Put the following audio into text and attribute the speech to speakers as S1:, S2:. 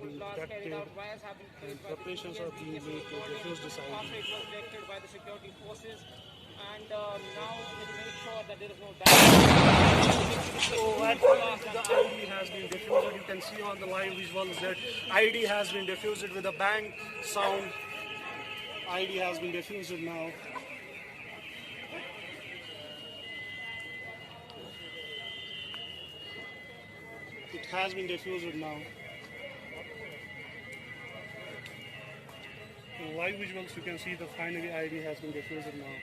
S1: being detected and preparations are being made to defuse this ID.
S2: After it was detected by the security forces, and now to make sure that there is no damage.
S1: So at present the ID has been diffused. You can see on the live visuals that ID has been diffused with a bang sound. ID has been diffused now. It has been diffused now. In live visuals you can see the finally ID has been diffused now.